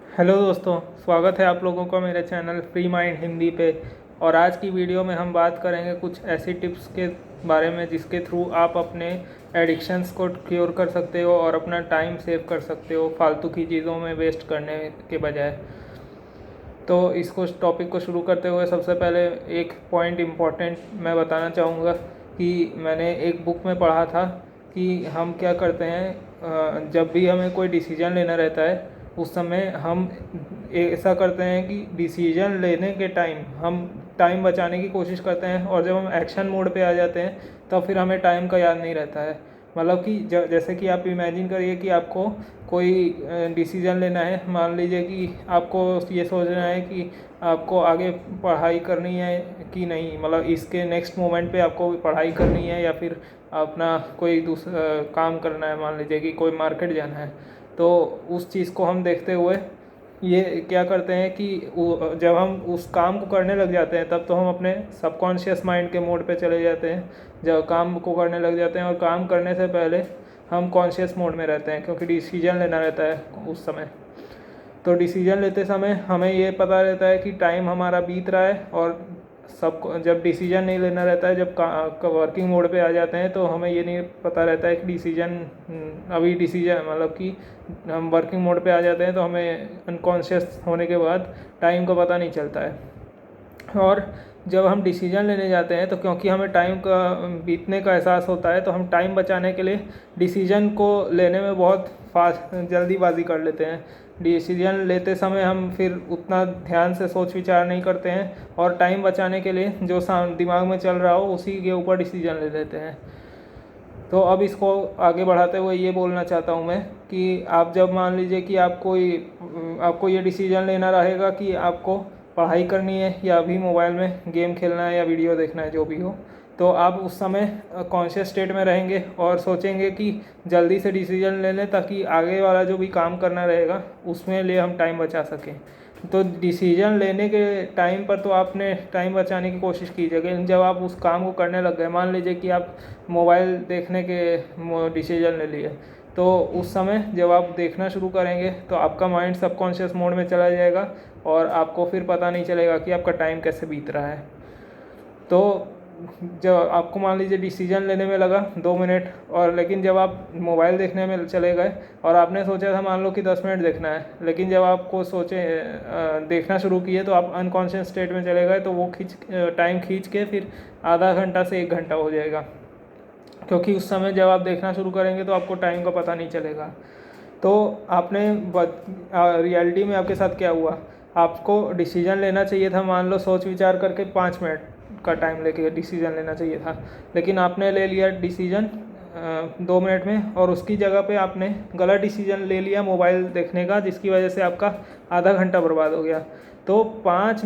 Hello दोस्तों, स्वागत है आप लोगों का मेरे चैनल फ्री माइंड हिंदी पे। और आज की वीडियो में हम बात करेंगे कुछ ऐसी टिप्स के बारे में जिसके थ्रू आप अपने एडिक्शंस को क्योर कर सकते हो और अपना टाइम सेव कर सकते हो फालतू की चीज़ों में वेस्ट करने के बजाय। तो इसको टॉपिक को शुरू करते हुए सबसे पहले एक पॉइंट इम्पॉर्टेंट मैं बताना चाहूँगा कि मैंने एक बुक में पढ़ा था कि हम क्या करते हैं, जब भी हमें कोई डिसीजन लेना रहता है उस समय हम ऐसा करते हैं कि डिसीजन लेने के टाइम हम टाइम बचाने की कोशिश करते हैं, और जब हम एक्शन मोड पे आ जाते हैं तब फिर हमें टाइम का याद नहीं रहता है। मतलब कि जैसे कि आप इमेजिन करिए कि आपको कोई डिसीज़न लेना है। मान लीजिए कि आपको ये सोचना है कि आपको आगे पढ़ाई करनी है कि नहीं, मतलब इसके नेक्स्ट मोमेंट पे आपको पढ़ाई करनी है या फिर अपना कोई दूसरा काम करना है। मान लीजिए कि कोई मार्केट जाना है, तो उस चीज़ को हम देखते हुए ये क्या करते हैं कि जब हम उस काम को करने लग जाते हैं तब तो हम अपने सबकॉन्शियस माइंड के मोड पे चले जाते हैं। जब काम को करने लग जाते हैं और काम करने से पहले हम कॉन्शियस मोड में रहते हैं, क्योंकि डिसीजन लेना रहता है उस समय। तो डिसीजन लेते समय हमें ये पता रहता है कि टाइम हमारा बीत रहा है, और सब जब डिसीजन नहीं लेना रहता है, जब वर्किंग मोड पे आ जाते हैं तो हमें ये नहीं पता रहता है कि डिसीजन अभी डिसीजन मतलब कि हम वर्किंग मोड पे आ जाते हैं तो हमें अनकॉन्शियस होने के बाद टाइम का पता नहीं चलता है। और जब हम डिसीजन लेने जाते हैं तो क्योंकि हमें टाइम का बीतने का एहसास होता है तो हम टाइम बचाने के लिए डिसीजन को लेने में बहुत फास्ट जल्दीबाजी कर लेते हैं। डिसीजन लेते समय हम फिर उतना ध्यान से सोच विचार नहीं करते हैं, और टाइम बचाने के लिए जो दिमाग में चल रहा हो उसी के ऊपर डिसीजन ले लेते हैं। तो अब इसको आगे बढ़ाते हुए ये बोलना चाहता हूँ मैं कि आप जब मान लीजिए कि आपको ये डिसीजन लेना रहेगा कि आपको पढ़ाई करनी है या अभी मोबाइल में गेम खेलना है या वीडियो देखना है, जो भी हो, तो आप उस समय कॉन्शियस स्टेट में रहेंगे और सोचेंगे कि जल्दी से डिसीजन ले लें ताकि आगे वाला जो भी काम करना रहेगा उसमें लिए हम टाइम बचा सकें। तो डिसीजन लेने के टाइम पर तो आपने टाइम बचाने की कोशिश कीजिए, लेकिन जब आप उस काम को करने लग गए, मान लीजिए कि आप मोबाइल देखने के डिसीजन ले लिए, तो उस समय जब आप देखना शुरू करेंगे तो आपका माइंड सबकॉन्शियस मोड में चला जाएगा और आपको फिर पता नहीं चलेगा कि आपका टाइम कैसे बीत रहा है। तो जब आपको मान लीजिए डिसीजन लेने में लगा 2 मिनट, और लेकिन जब आप मोबाइल देखने में चले गए और आपने सोचा था मान लो कि 10 मिनट देखना है, लेकिन जब आपको देखना शुरू किए तो आप अनकॉन्शियस स्टेट में चले गए, तो वो टाइम खींच के फिर आधा घंटा से 1 घंटा हो जाएगा, क्योंकि उस समय जब आप देखना शुरू करेंगे तो आपको टाइम का पता नहीं चलेगा। तो आपने रियलिटी में आपके साथ क्या हुआ, आपको डिसीजन लेना चाहिए था, मान लो सोच विचार करके 5 मिनट का टाइम लेके डिसीजन लेना चाहिए था, लेकिन आपने ले लिया डिसीजन 2 मिनट में, और उसकी जगह पे आपने गलत डिसीजन ले लिया मोबाइल देखने का, जिसकी वजह से आपका आधा घंटा बर्बाद हो गया। तो 5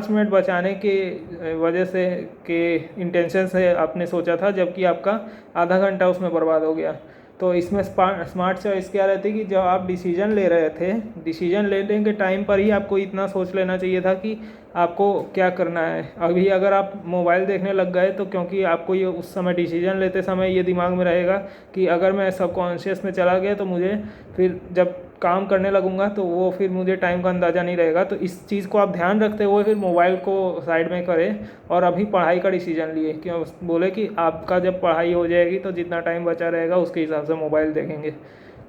मिनट बचाने के वजह से के इंटेंशन से आपने सोचा था, जबकि आपका आधा घंटा उसमें बर्बाद हो गया। तो इसमें स्मार्ट चॉइस क्या रहती कि जब आप डिसीजन ले रहे थे, डिसीजन लेने के टाइम पर ही आपको इतना सोच लेना चाहिए था कि आपको क्या करना है। अभी अगर आप मोबाइल देखने लग गए तो क्योंकि आपको ये उस समय डिसीजन लेते समय ये दिमाग में रहेगा कि अगर मैं सबकॉन्शियस में चला गया तो मुझे फिर जब काम करने लगूंगा तो वो फिर मुझे टाइम का अंदाज़ा नहीं रहेगा। तो इस चीज़ को आप ध्यान रखते हुए फिर मोबाइल को साइड में करें और अभी पढ़ाई का डिसीजन लिए, क्यों बोले कि आपका जब पढ़ाई हो जाएगी तो जितना टाइम बचा रहेगा उसके हिसाब से मोबाइल देखेंगे।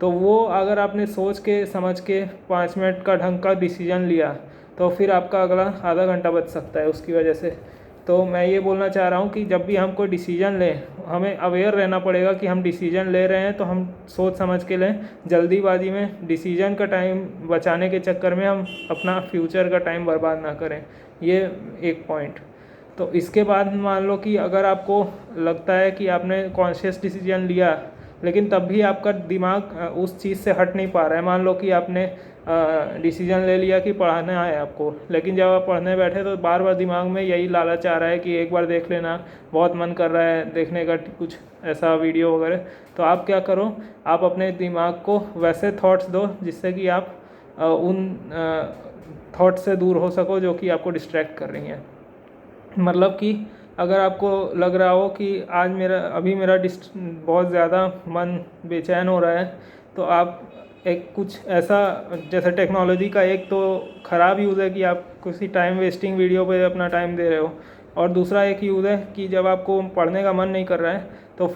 तो वो अगर आपने सोच के समझ के 5 मिनट का ढंग का डिसीजन लिया तो फिर आपका अगला आधा घंटा बच सकता है उसकी वजह से। तो मैं ये बोलना चाह रहा हूँ कि जब भी हम कोई डिसीजन लें, हमें अवेयर रहना पड़ेगा कि हम डिसीजन ले रहे हैं तो हम सोच समझ के लें। जल्दीबाजी में डिसीजन का टाइम बचाने के चक्कर में हम अपना फ्यूचर का टाइम बर्बाद ना करें। ये एक पॉइंट। तो इसके बाद मान लो कि अगर आपको लगता है कि आपने कॉन्शियस डिसीजन लिया, लेकिन तब भी आपका दिमाग उस चीज़ से हट नहीं पा रहा है। मान लो कि आपने डिसीजन ले लिया कि पढ़ाना है आपको, लेकिन जब आप पढ़ने बैठे तो बार बार दिमाग में यही लालच आ रहा है कि एक बार देख लेना, बहुत मन कर रहा है देखने का कुछ ऐसा वीडियो वगैरह। तो आप क्या करो, आप अपने दिमाग को वैसे थॉट्स दो जिससे कि आप उन थॉट से दूर हो सको जो कि आपको डिस्ट्रैक्ट कर रही हैं। मतलब कि अगर आपको लग रहा हो कि अभी मेरा बहुत ज़्यादा मन बेचैन हो रहा है, तो आप एक कुछ ऐसा, जैसे टेक्नोलॉजी का एक तो ख़राब यूज़ है कि आप किसी टाइम वेस्टिंग वीडियो पे अपना टाइम दे रहे हो, और दूसरा एक यूज़ है कि जब आपको पढ़ने का मन नहीं कर रहा है तो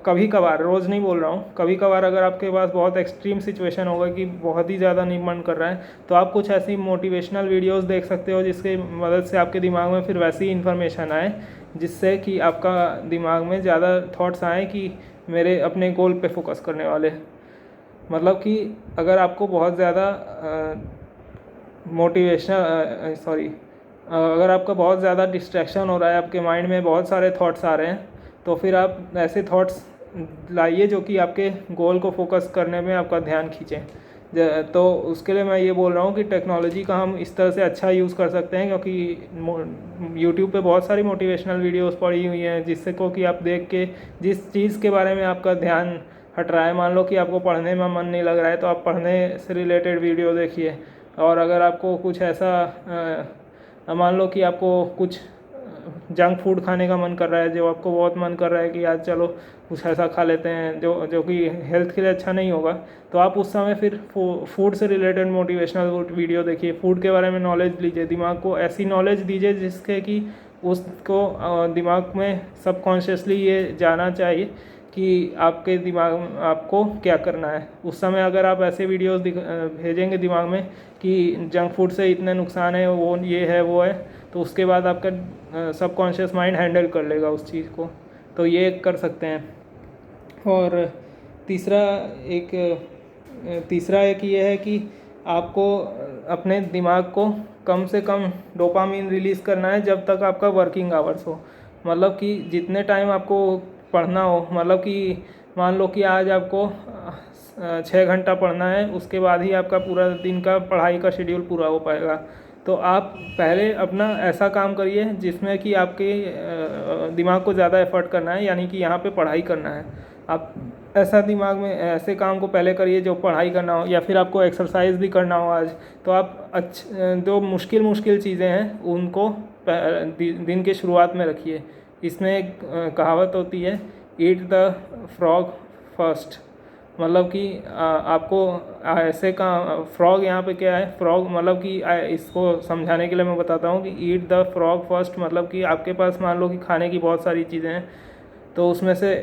कभी कभार, रोज़ नहीं बोल रहा हूँ, कभी कभार अगर आपके पास बहुत एक्सट्रीम सिचुएशन होगा कि बहुत ही ज़्यादा नहीं मन कर रहा है, तो आप कुछ ऐसी मोटिवेशनल वीडियोस देख सकते हो जिसकी मदद से आपके दिमाग में फिर वैसी इन्फॉर्मेशन आए जिससे कि आपका दिमाग में ज़्यादा थॉट्स आए कि मेरे अपने गोल पे फोकस करने वाले। मतलब कि अगर आपको बहुत ज़्यादा अगर आपका बहुत ज़्यादा डिस्ट्रैक्शन हो रहा है, आपके माइंड में बहुत सारे थॉट्स आ रहे हैं, तो फिर आप ऐसे थॉट्स लाइए जो कि आपके गोल को फोकस करने में आपका ध्यान खींचें। तो उसके लिए मैं ये बोल रहा हूँ कि टेक्नोलॉजी का हम इस तरह से अच्छा यूज़ कर सकते हैं, क्योंकि यूट्यूब पे बहुत सारी मोटिवेशनल वीडियोस पड़ी हुई हैं जिससे को कि आप देख के जिस चीज़ के बारे में आपका ध्यान हट रहा है, मान लो कि आपको पढ़ने में मन नहीं लग रहा है तो आप पढ़ने से रिलेटेड वीडियो देखिए। और अगर आपको कुछ ऐसा मान लो कि आपको कुछ जंक फूड खाने का मन कर रहा है, जो आपको बहुत मन कर रहा है कि आज चलो कुछ ऐसा खा लेते हैं जो कि हेल्थ के लिए अच्छा नहीं होगा, तो आप उस समय फिर फूड से रिलेटेड मोटिवेशनल वीडियो देखिए, फूड के बारे में नॉलेज लीजिए, दिमाग को ऐसी नॉलेज दीजिए जिसके कि उसको दिमाग में सबकॉन्शियसली ये जाना चाहिए कि आपके दिमाग में आपको क्या करना है। उस समय अगर आप ऐसे वीडियोस भेजेंगे दिमाग में कि जंक फूड से इतने नुकसान है, वो ये है वो है, तो उसके बाद आपका सबकॉन्शियस माइंड हैंडल कर लेगा उस चीज़ को। तो ये कर सकते हैं। और तीसरा एक ये है कि आपको अपने दिमाग को कम से कम डोपामिन रिलीज़ करना है जब तक आपका वर्किंग आवर्स हो। मतलब कि जितने टाइम आपको पढ़ना हो, मतलब कि मान लो कि आज आपको 6 घंटा पढ़ना है, उसके बाद ही आपका पूरा दिन का पढ़ाई का शेड्यूल पूरा हो पाएगा। तो आप पहले अपना ऐसा काम करिए जिसमें कि आपके दिमाग को ज़्यादा एफर्ट करना है, यानी कि यहाँ पे पढ़ाई करना है। आप ऐसा दिमाग में ऐसे काम को पहले करिए जो पढ़ाई करना हो, या फिर आपको एक्सरसाइज भी करना हो आज, तो आप जो मुश्किल चीज़ें हैं उनको दिन के शुरुआत में रखिए। इसमें एक कहावत होती है, ईट द फ्रॉग फर्स्ट। मतलब कि आपको ऐसे का फ्रॉग यहाँ पे क्या है, फ्रॉग मतलब कि इसको समझाने के लिए मैं बताता हूँ कि ईट द फ्रॉग फर्स्ट, मतलब कि आपके पास मान लो कि खाने की बहुत सारी चीज़ें हैं, तो उसमें से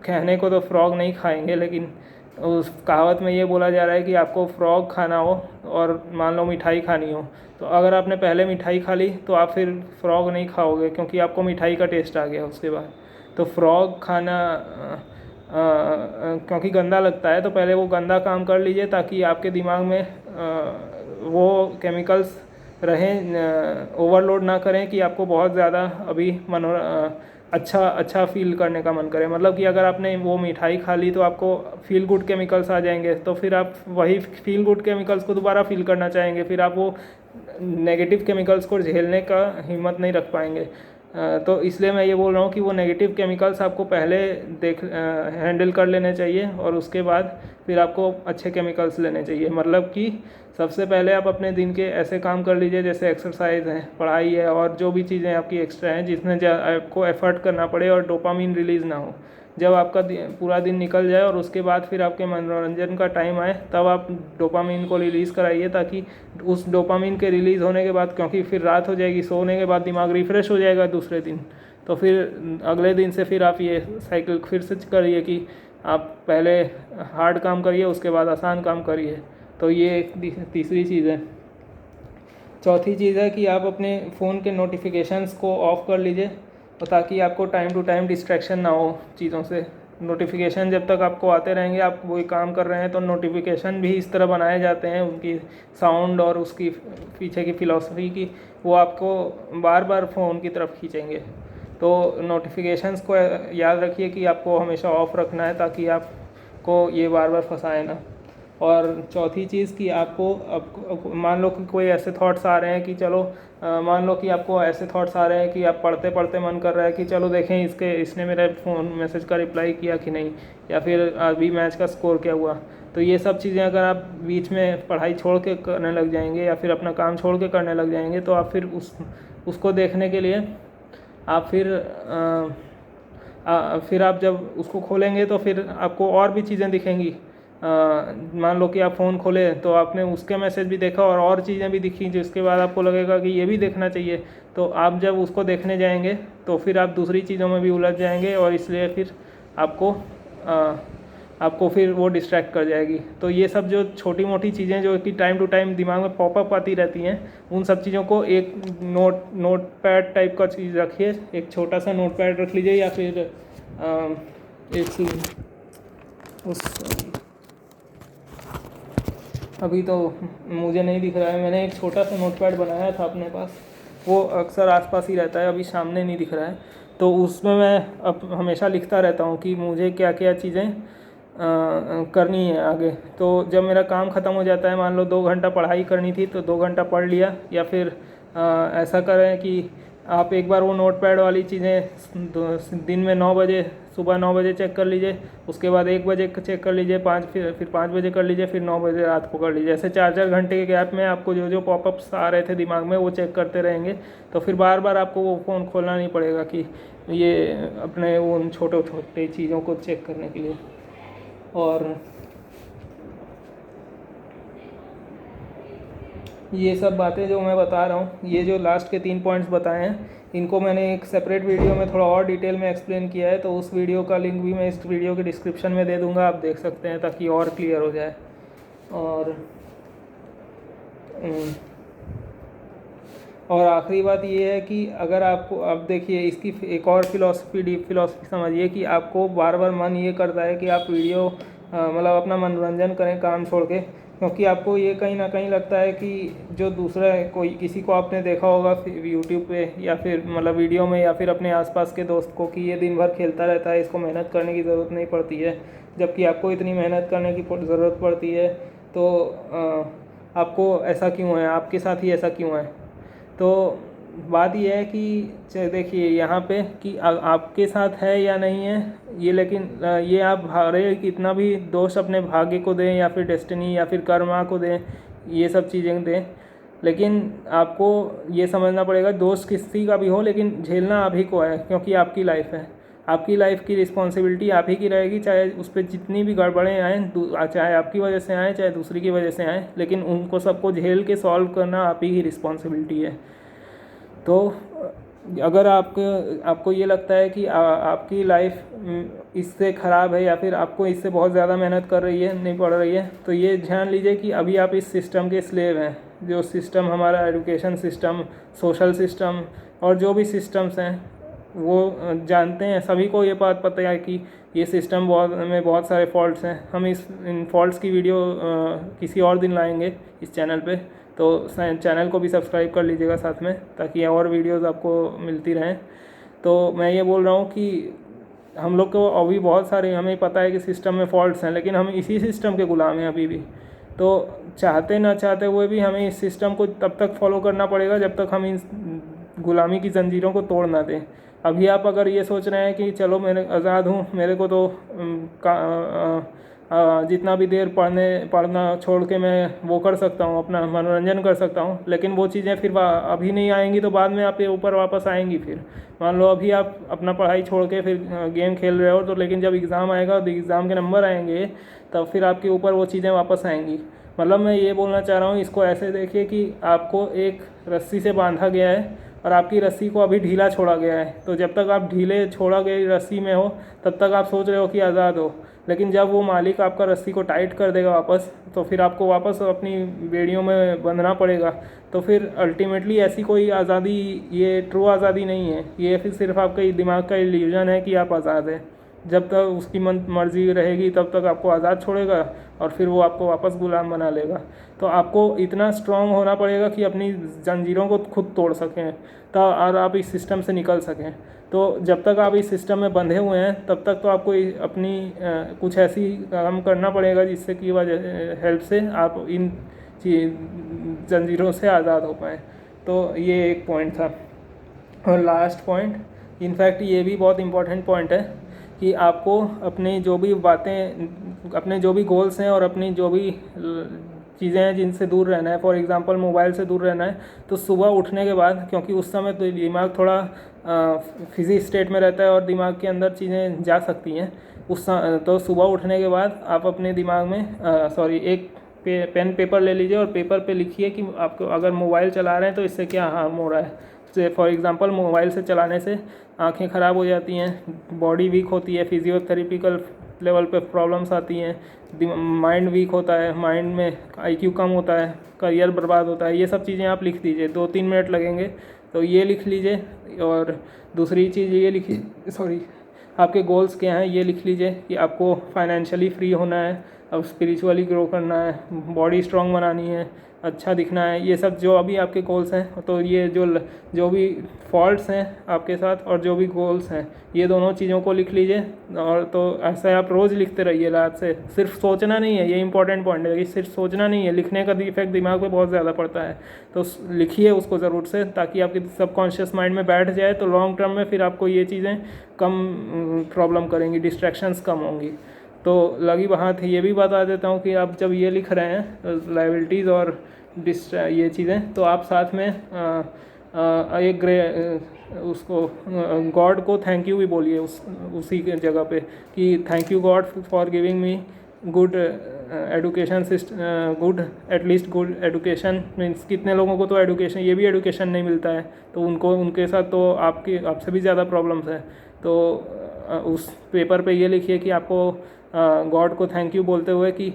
कहने को तो फ्रॉग नहीं खाएंगे, लेकिन उस कहावत में ये बोला जा रहा है कि आपको फ्रॉग खाना हो और मान लो मिठाई खानी हो, तो अगर आपने पहले मिठाई खा ली तो आप फिर फ्रॉग नहीं खाओगे, क्योंकि आपको मिठाई का टेस्ट आ गया उसके बाद। तो फ्रॉग खाना क्योंकि गंदा लगता है, तो पहले वो गंदा काम कर लीजिए ताकि आपके दिमाग में वो केमिकल्स रहें, ओवरलोड ना करें कि आपको बहुत ज़्यादा अभी अच्छा फील करने का मन करे। मतलब कि अगर आपने वो मिठाई खा ली तो आपको फील गुड केमिकल्स आ जाएंगे, तो फिर आप वही फील गुड केमिकल्स को दोबारा फील करना चाहेंगे, फिर आप वो नेगेटिव केमिकल्स को झेलने का हिम्मत नहीं रख पाएंगे। तो इसलिए मैं ये बोल रहा हूँ कि वो नेगेटिव केमिकल्स आपको पहले हैंडल कर लेने चाहिए, और उसके बाद फिर आपको अच्छे केमिकल्स लेने चाहिए। मतलब कि सबसे पहले आप अपने दिन के ऐसे काम कर लीजिए जैसे एक्सरसाइज है, पढ़ाई है, और जो भी चीज़ें आपकी एक्स्ट्रा हैं जिसमें आपको एफर्ट करना पड़े और डोपामिन रिलीज़ ना हो। जब आपका पूरा दिन निकल जाए और उसके बाद फिर आपके मनोरंजन का टाइम आए, तब आप डोपामिन को रिलीज़ कराइए, ताकि उस डोपामिन के रिलीज़ होने के बाद, क्योंकि फिर रात हो जाएगी, सोने के बाद दिमाग रिफ़्रेश हो जाएगा दूसरे दिन, तो फिर अगले दिन से फिर आप ये साइकिल फिर से करिए कि आप पहले हार्ड काम करिए, उसके बाद आसान काम करिए। तो ये एक तीसरी चीज़ है। चौथी चीज़ है कि आप अपने फ़ोन के नोटिफिकेशंस को ऑफ़ कर लीजिए, और ताकि आपको टाइम टू टाइम डिस्ट्रैक्शन ना हो चीज़ों से। नोटिफिकेशन जब तक आपको आते रहेंगे, आप कोई काम कर रहे हैं, तो नोटिफिकेशन भी इस तरह बनाए जाते हैं, उनकी साउंड और उसकी पीछे की फ़िलॉसफी की, वो आपको बार बार फ़ोन की तरफ खींचेंगे। तो नोटिफिकेशंस को याद रखिए कि आपको हमेशा ऑफ़ रखना है, ताकि आपको ये बार बार फंसाए ना। और चौथी चीज़ कि आपको मान लो कि कोई ऐसे थॉट्स आ रहे हैं कि चलो मान लो कि आपको ऐसे थॉट्स आ रहे हैं कि आप पढ़ते पढ़ते मन कर रहा है कि चलो देखें इसने मेरे फ़ोन मैसेज का रिप्लाई किया कि नहीं, या फिर अभी मैच का स्कोर क्या हुआ। तो ये सब चीज़ें अगर आप बीच में पढ़ाई छोड़ के करने लग जाएंगे, या फिर अपना काम छोड़ के करने लग जाएंगे, तो आप फिर उसको देखने के लिए आप फिर आप जब उसको खोलेंगे तो फिर आपको और भी चीज़ें दिखेंगी, मान लो कि आप फ़ोन खोले तो आपने उसके मैसेज भी देखा और चीज़ें भी दिखी जिसके बाद आपको लगेगा कि ये भी देखना चाहिए, तो आप जब उसको देखने जाएंगे तो फिर आप दूसरी चीज़ों में भी उलझ जाएंगे और इसलिए फिर आपको फिर वो डिस्ट्रैक्ट कर जाएगी। तो ये सब जो छोटी मोटी चीज़ें जो कि टाइम टू टाइम दिमाग में पॉपअप आती रहती हैं, उन सब चीज़ों को एक नोट पैड टाइप का चीज़ रखिए, एक छोटा सा नोट पैड रख लीजिए, या फिर एक उस अभी तो मुझे नहीं दिख रहा है, मैंने एक छोटा सा नोटपैड बनाया था अपने पास, वो अक्सर आसपास ही रहता है, अभी सामने नहीं दिख रहा है। तो उसमें मैं अब हमेशा लिखता रहता हूँ कि मुझे क्या क्या चीज़ें करनी है आगे। तो जब मेरा काम ख़त्म हो जाता है, मान लो 2 घंटा पढ़ाई करनी थी तो 2 घंटा पढ़ लिया, या फिर ऐसा करें कि आप एक बार वो नोटपैड वाली चीज़ें दिन में 9 बजे, सुबह 9 बजे चेक कर लीजिए, उसके बाद 1 बजे चेक कर लीजिए, फिर 5 बजे कर लीजिए, फिर 9 बजे रात को कर लीजिए। ऐसे 4-4 घंटे के गैप में आपको जो जो पॉपअप्स आ रहे थे दिमाग में वो चेक करते रहेंगे, तो फिर बार बार आपको वो फ़ोन खोलना नहीं पड़ेगा कि ये अपने उन छोटे छोटे चीज़ों को चेक करने के लिए। और ये सब बातें जो मैं बता रहा हूँ, ये जो लास्ट के 3 पॉइंट्स बताए हैं, इनको मैंने एक सेपरेट वीडियो में थोड़ा और डिटेल में एक्सप्लेन किया है, तो उस वीडियो का लिंक भी मैं इस वीडियो के डिस्क्रिप्शन में दे दूँगा, आप देख सकते हैं ताकि और क्लियर हो जाए। और आखिरी बात ये है कि अगर आपको, अब देखिए इसकी एक और डीप फिलॉसफी समझिए कि आपको बार बार मन ये करता है कि आप वीडियो मतलब अपना मनोरंजन करें काम छोड़ के, क्योंकि आपको ये कहीं ना कहीं लगता है कि जो दूसरा किसी को आपने देखा होगा यूट्यूब पे या फिर मतलब वीडियो में, या फिर अपने आसपास के दोस्त को, कि ये दिन भर खेलता रहता है, इसको मेहनत करने की ज़रूरत नहीं पड़ती है, जबकि आपको इतनी मेहनत करने की ज़रूरत पड़ती है। तो आपको ऐसा क्यों है, आपके साथ ही ऐसा क्यों है? तो बात यह है कि देखिए यहाँ पे कि आपके साथ है या नहीं है ये, लेकिन ये आप हारे कितना भी दोष अपने भाग्य को दें या फिर डेस्टिनी या फिर कर्मा को दें, ये सब चीज़ें दें, लेकिन आपको ये समझना पड़ेगा दोष किसी का भी हो लेकिन झेलना आप ही को है, क्योंकि आपकी लाइफ है, आपकी लाइफ की रिस्पॉन्सिबिलिटी आप ही की रहेगी, चाहे उस पर जितनी भी गड़बड़ें आएँ, चाहे आपकी वजह से आएँ चाहे दूसरी की वजह से आएँ, लेकिन उनको सबको झेल के सॉल्व करना आप ही की रिस्पॉन्सिबिलिटी है। तो अगर आपको ये लगता है कि आपकी लाइफ इससे ख़राब है या फिर आपको इससे बहुत ज़्यादा मेहनत कर रही है, नहीं पड़ रही है, तो ये ध्यान लीजिए कि अभी आप इस सिस्टम के स्लेव हैं। जो सिस्टम हमारा एजुकेशन सिस्टम, सोशल सिस्टम और जो भी सिस्टम्स हैं वो जानते हैं, सभी को ये बात पता है कि ये सिस्टम में बहुत सारे फॉल्ट्स हैं। हम इन फॉल्ट्स की वीडियो किसी और दिन लाएंगे इस चैनल पे, तो चैनल को भी सब्सक्राइब कर लीजिएगा साथ में, ताकि और वीडियोस आपको मिलती रहें। तो मैं ये बोल रहा हूँ कि हम लोग को अभी बहुत सारे, हमें पता है कि सिस्टम में फॉल्ट्स हैं, लेकिन हम इसी सिस्टम के गुलाम हैं अभी भी। तो चाहते ना चाहते हुए भी हमें इस सिस्टम को तब तक फॉलो करना पड़ेगा जब तक हम इस गुलामी की जंजीरों को तोड़ ना दें। अभी आप अगर ये सोच रहे हैं कि चलो मैं आज़ाद हूँ, मेरे को तो जितना भी देर पढ़ना छोड़ के मैं वो कर सकता हूँ, अपना मनोरंजन कर सकता हूँ, लेकिन वो चीज़ें फिर अभी नहीं आएंगी तो बाद में आपके ऊपर वापस आएंगी। फिर मान लो अभी आप अपना पढ़ाई छोड़ के फिर गेम खेल रहे हो, तो लेकिन जब एग्ज़ाम आएगा, तो एग्ज़ाम के नंबर आएंगे, तब फिर आपके ऊपर वो चीज़ें वापस आएंगी। मतलब मैं ये बोलना चाह रहा हूँ, इसको ऐसे देखिए कि आपको एक रस्सी से बांधा गया है और आपकी रस्सी को अभी ढीला छोड़ा गया है। तो जब तक आप ढीले छोड़ा गई रस्सी में हो तब तक आप सोच रहे हो कि आज़ाद हो, लेकिन जब वो मालिक आपका रस्सी को टाइट कर देगा वापस, तो फिर आपको वापस अपनी बेड़ियों में बंधना पड़ेगा। तो फिर अल्टीमेटली ऐसी कोई आज़ादी, ये ट्रू आज़ादी नहीं है, ये फिर सिर्फ आपका दिमाग का इल्यूजन है कि आप आज़ाद हैं। जब तक उसकी मर्ज़ी रहेगी तब तक आपको आज़ाद छोड़ेगा और फिर वो आपको वापस गुलाम बना लेगा। तो आपको इतना स्ट्रांग होना पड़ेगा कि अपनी जंजीरों को खुद तोड़ सकें, तो और आप इस सिस्टम से निकल सकें। तो जब तक आप इस सिस्टम में बंधे हुए हैं तब तक तो आपको अपनी कुछ ऐसी काम करना पड़ेगा जिससे कि वजह हेल्प से आप इन जंजीरों से आज़ाद हो पाएँ। तो ये एक पॉइंट था। और लास्ट पॉइंट, इनफैक्ट ये भी बहुत इम्पोर्टेंट पॉइंट है कि आपको अपनी जो भी बातें, अपने जो भी गोल्स हैं और अपनी जो भी चीज़ें हैं जिनसे दूर रहना है, फॉर एग्ज़ाम्पल मोबाइल से दूर रहना है, तो सुबह उठने के बाद, क्योंकि उस समय तो दिमाग थोड़ा फिजी स्टेट में रहता है और दिमाग के अंदर चीज़ें जा सकती हैं, तो सुबह उठने के बाद आप अपने दिमाग में एक पेन पेपर ले लीजिए और पेपर पे लिखिए कि आपको अगर मोबाइल चला रहे हैं तो इससे क्या हार्म हो रहा है। जैसे फॉर एग्जांपल मोबाइल से चलाने से आंखें ख़राब हो जाती हैं, बॉडी वीक होती है, फिजियोथेरेपिकल लेवल पे प्रॉब्लम्स आती हैं, माइंड वीक होता है, माइंड में IQ कम होता है, करियर बर्बाद होता है। ये सब चीज़ें आप लिख दीजिए, 2-3 मिनट लगेंगे तो ये लिख लीजिए। और दूसरी चीज़ ये लिखिए आपके गोल्स क्या हैं ये लिख लीजिए कि आपको फाइनेंशियली फ्री होना है, अब स्पिरिचुअली ग्रो करना है, बॉडी स्ट्रांग बनानी है, अच्छा दिखना है। ये सब जो अभी आपके गोल्स हैं, तो ये जो भी फॉल्ट्स हैं आपके साथ और जो भी गोल्स हैं, ये दोनों चीज़ों को लिख लीजिए। और तो ऐसे आप रोज़ लिखते रहिए रात से। सिर्फ सोचना नहीं है, ये इंपॉर्टेंट पॉइंट है कि सिर्फ सोचना नहीं है, लिखने का इफेक्ट दिमाग पे बहुत ज़्यादा पड़ता है। तो लिखिए उसको ज़रूर से, ताकि आपके सबकॉन्शियस माइंड में बैठ जाए, तो लॉन्ग टर्म में फिर आपको ये चीज़ें कम प्रॉब्लम करेंगी, डिस्ट्रैक्शंस कम होंगी। तो लगी बात ये भी बता देता हूँ कि आप जब ये लिख रहे हैं लायबिलिटीज़ और ये चीज़ें, तो आप साथ में उसको गॉड को थैंक यू भी बोलिए उसी के जगह पे कि thank you God for giving me good education system, good at least good education. Means कितने लोगों को तो एडुकेशन, ये भी एडुकेशन नहीं मिलता है, तो उनके साथ तो आपसे भी ज़्यादा प्रॉब्लम्स है। तो उस पेपर पे ये लिखिए कि आपको गॉड को थैंक यू बोलते हुए कि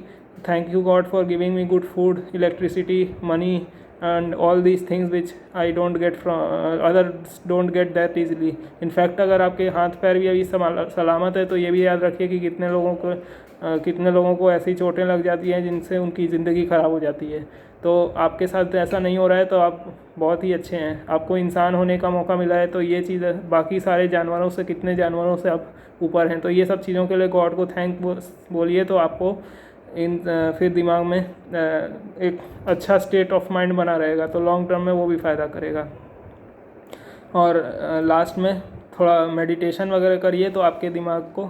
thank you God for giving me good food, electricity, money and all these things which I don't get from others, don't get that easily. In fact अगर आपके हाथ पैर भी अभी सलामत है तो ये भी याद रखिए कि कितने लोगों को ऐसी चोटें लग जाती हैं जिनसे उनकी ज़िंदगी ख़राब हो जाती है। तो आपके साथ ऐसा नहीं हो रहा है तो आप बहुत ही अच्छे हैं, आपको इंसान होने का मौका मिला है। तो ये चीज़ बाकी सारे जानवरों से, कितने जानवरों से आप ऊपर हैं। तो ये सब चीज़ों के लिए गॉड को थैंक बोलिए, तो आपको फिर दिमाग में एक अच्छा स्टेट ऑफ माइंड बना रहेगा, तो लॉन्ग टर्म में वो भी फ़ायदा करेगा। और लास्ट में थोड़ा मेडिटेशन वगैरह करिए, तो आपके दिमाग को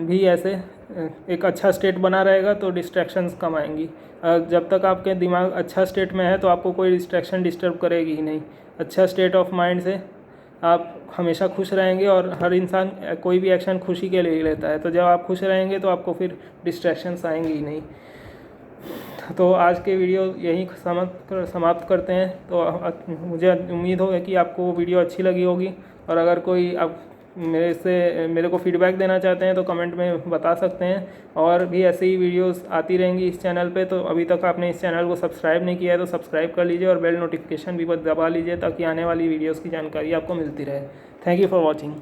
भी ऐसे एक अच्छा स्टेट बना रहेगा, तो डिस्ट्रैक्शंस कम आएंगी। जब तक आपके दिमाग अच्छा स्टेट में है तो आपको कोई डिस्ट्रैक्शन डिस्टर्ब करेगी ही नहीं। अच्छा स्टेट ऑफ माइंड से आप हमेशा खुश रहेंगे, और हर इंसान कोई भी एक्शन खुशी के लिए ही लेता है। तो जब आप खुश रहेंगे तो आपको फिर डिस्ट्रैक्शंस आएंगी ही नहीं। तो आज के वीडियो यहीं समाप्त करते हैं। तो मुझे उम्मीद है कि आपको वीडियो अच्छी लगी होगी, और अगर कोई आप मेरे को फीडबैक देना चाहते हैं तो कमेंट में बता सकते हैं। और भी ऐसे ही वीडियोस आती रहेंगी इस चैनल पे। तो अभी तक आपने इस चैनल को सब्सक्राइब नहीं किया है तो सब्सक्राइब कर लीजिए, और बेल नोटिफिकेशन भी दबा लीजिए, ताकि आने वाली वीडियोस की जानकारी आपको मिलती रहे। Thank you for watching.